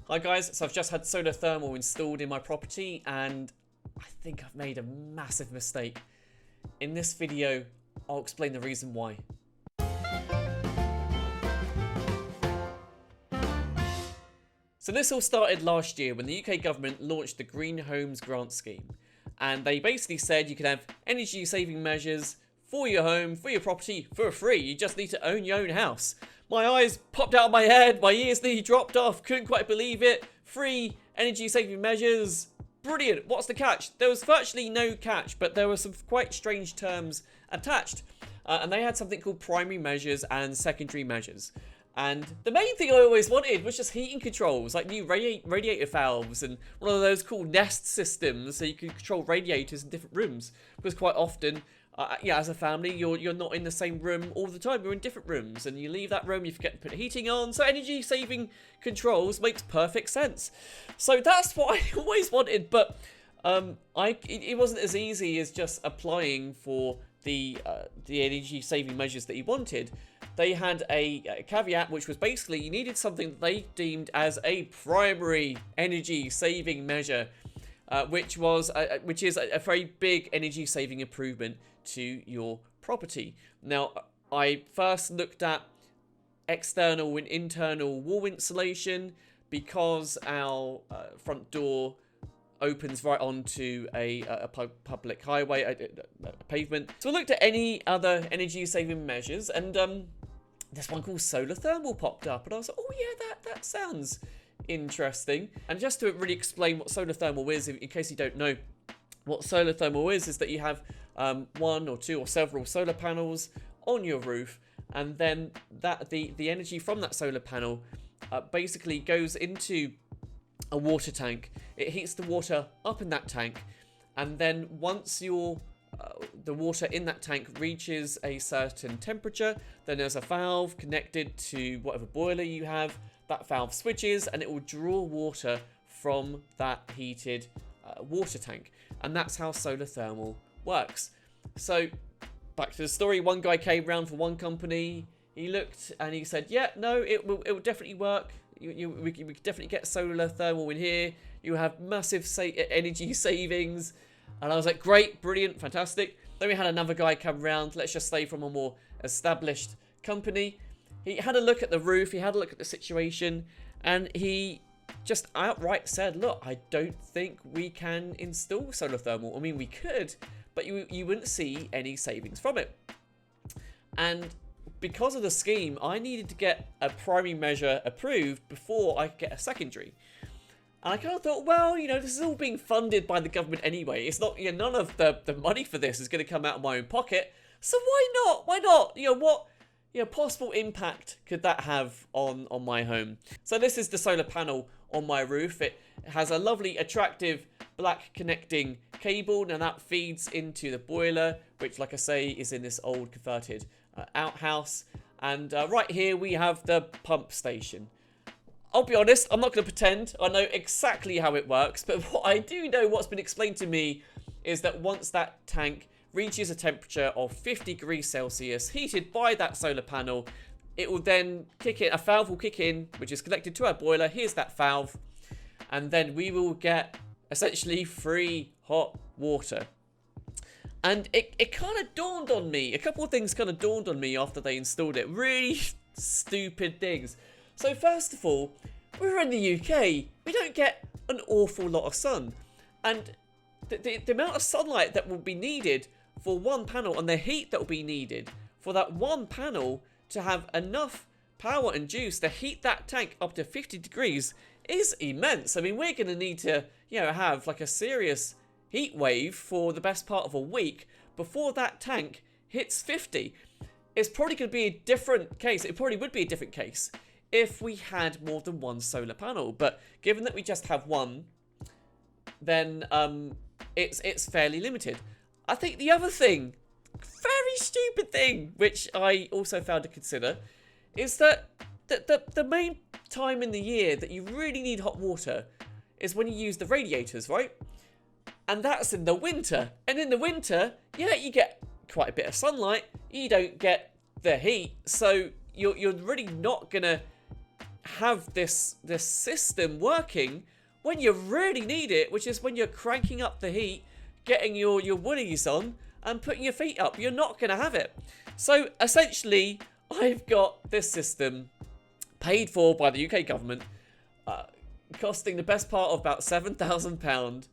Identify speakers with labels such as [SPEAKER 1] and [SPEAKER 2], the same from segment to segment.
[SPEAKER 1] Hi guys, so I've just had solar thermal installed in my property and I think I've made a massive mistake. In this video, I'll explain the reason why. So this all started last year when the UK government launched the Green Homes Grant Scheme. And they basically said you could have energy saving measures for your home, for your property, for free. You just need to own your own house. My eyes popped out of my head, my ears nearly dropped off, couldn't quite believe it. Free energy saving measures. Brilliant. What's the catch? There was virtually no catch, but there were some quite strange terms attached. And they had something called primary measures and secondary measures. And the main thing I always wanted was just heating controls, like new radiator valves and one of those cool Nest systems so you can control radiators in different rooms. Because quite often, as a family, you're not in the same room all the time. You're in different rooms, and you leave that room, you forget to put the heating on. So energy-saving controls makes perfect sense. So that's what I always wanted, but it wasn't as easy as just applying for the energy-saving measures that you wanted. They had a caveat, which was basically you needed something that they deemed as a primary energy-saving measure, which is a very big energy-saving improvement to your property. Now, I first looked at external and internal wall insulation because our front door opens right onto a public highway, a pavement. So I looked at any other energy-saving measures, and this one called solar thermal popped up, and I was like, oh yeah, that sounds interesting. And just to really explain what solar thermal is, in case you don't know, what solar thermal is that you have one or two or several solar panels on your roof, and then the energy from that solar panel basically goes into a water tank. It heats the water up in that tank, and then once the water in that tank reaches a certain temperature, then there's a valve connected to whatever boiler you have. That valve switches and it will draw water from that heated water tank, and that's how solar thermal works. So back to the story, one guy came round for one company. He looked and he said, yeah, no, it will definitely work. We can definitely get solar thermal in here. You have massive energy savings. And I was like, great, brilliant, fantastic. Then we had another guy come round, let's just say from a more established company. He had a look at the roof, he had a look at the situation, and he just outright said, look, I don't think we can install solar thermal. I mean, we could, but you wouldn't see any savings from it. And because of the scheme, I needed to get a primary measure approved before I could get a secondary. And I kind of thought, well, this is all being funded by the government anyway. It's not, none of the money for this is going to come out of my own pocket. So why not? Why not? What possible impact could that have on my home? So this is the solar panel on my roof. It has a lovely, attractive black connecting cable. Now that feeds into the boiler, which, like I say, is in this old converted outhouse. And right here we have the pump station. I'll be honest, I'm not going to pretend I know exactly how it works, but what I do know, what's been explained to me, is that once that tank reaches a temperature of 50 degrees Celsius, heated by that solar panel, it will then kick in, a valve will kick in, which is connected to our boiler. Here's that valve, and then we will get essentially free hot water. And it kind of dawned on me, a couple of things kind of dawned on me after they installed it, really stupid things. So first of all, we're in the UK, we don't get an awful lot of sun, and the amount of sunlight that will be needed for one panel and the heat that will be needed for that one panel to have enough power and juice to heat that tank up to 50 degrees is immense. I mean, we're going to need to, have like a serious heat wave for the best part of a week before that tank hits 50. It's probably going to be a different case. It probably would be a different case if we had more than one solar panel, but given that we just have one, then it's fairly limited. I think the other thing, very stupid thing, which I also found to consider, is that the main time in the year that you really need hot water is when you use the radiators, right? And that's in the winter. And in the winter, yeah, you get quite a bit of sunlight. You don't get the heat, so you're really not gonna have this system working when you really need it, which is when you're cranking up the heat, getting your woolies on, and putting your feet up. You're not going to have it. So essentially, I've got this system paid for by the UK government, costing the best part of about £7,000,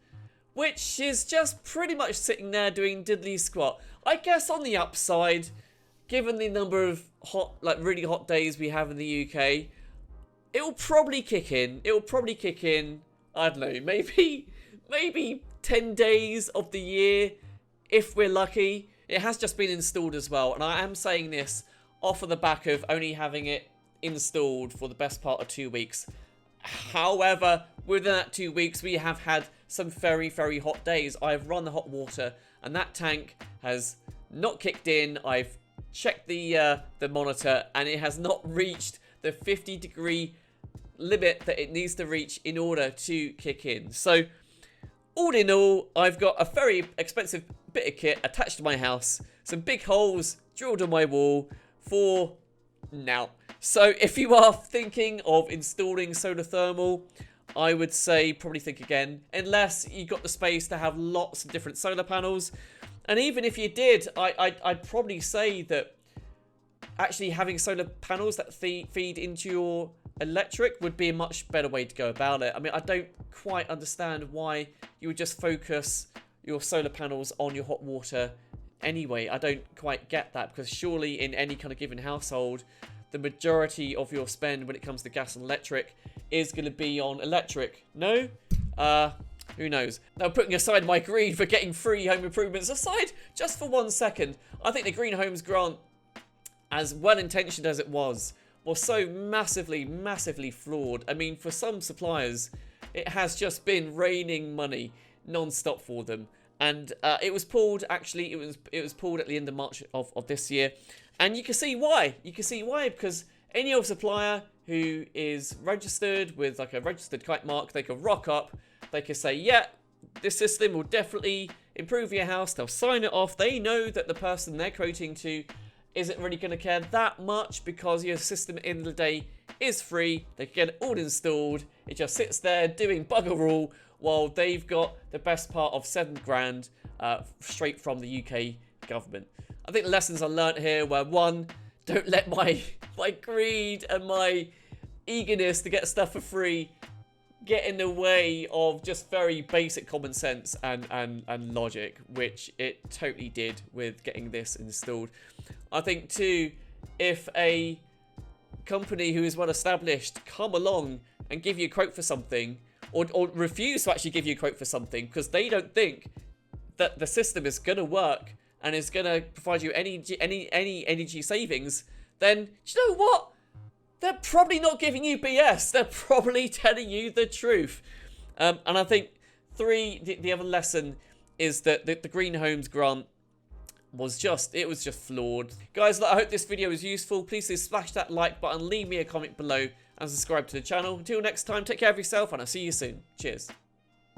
[SPEAKER 1] which is just pretty much sitting there doing diddly squat. I guess on the upside, given the number of really hot days we have in the UK, it will probably kick in. It will probably kick in, I don't know, maybe 10 days of the year, if we're lucky. It has just been installed as well, and I am saying this off of the back of only having it installed for the best part of 2 weeks. However, within that 2 weeks, we have had some very, very hot days. I've run the hot water, and that tank has not kicked in. I've checked the monitor, and it has not reached the 50-degree limit that it needs to reach in order to kick in. So, all in all, I've got a very expensive bit of kit attached to my house, some big holes drilled on my wall for now. So if you are thinking of installing solar thermal, I would say probably think again, unless you got the space to have lots of different solar panels. And even if you did, I'd probably say that actually having solar panels that feed into your electric would be a much better way to go about it. I mean, I don't quite understand why you would just focus your solar panels on your hot water anyway. I don't quite get that, because surely in any kind of given household, the majority of your spend when it comes to gas and electric is going to be on electric. No? Who knows? Now, putting aside my greed for getting free home improvements aside, just for 1 second, I think the Green Homes Grant, as well-intentioned as it was so massively, massively flawed. I mean, for some suppliers, it has just been raining money non-stop for them. And it was pulled, actually, it was pulled at the end of March of this year. And you can see why. You can see why, because any old supplier who is registered with like a registered kite mark, they can rock up, they can say, yeah, this system will definitely improve your house. They'll sign it off. They know that the person they're quoting to isn't really going to care that much, because your system at the end of the day is free. They can get it all installed. It just sits there doing bugger all while they've got the best part of £7,000 straight from the UK government. I think the lessons I learnt here were, one, don't let my greed and my eagerness to get stuff for free get in the way of just very basic common sense and logic, which it totally did with getting this installed. I think too, if a company who is well established come along and give you a quote for something, or refuse to actually give you a quote for something because they don't think that the system is going to work and is going to provide you any energy savings, then do you know what? They're probably not giving you BS. They're probably telling you the truth. And I think the other lesson is that the Green Homes Grant was just flawed. Guys, I hope this video was useful. Please do smash that like button, leave me a comment below, and subscribe to the channel. Until next time, take care of yourself, and I'll see you soon. Cheers.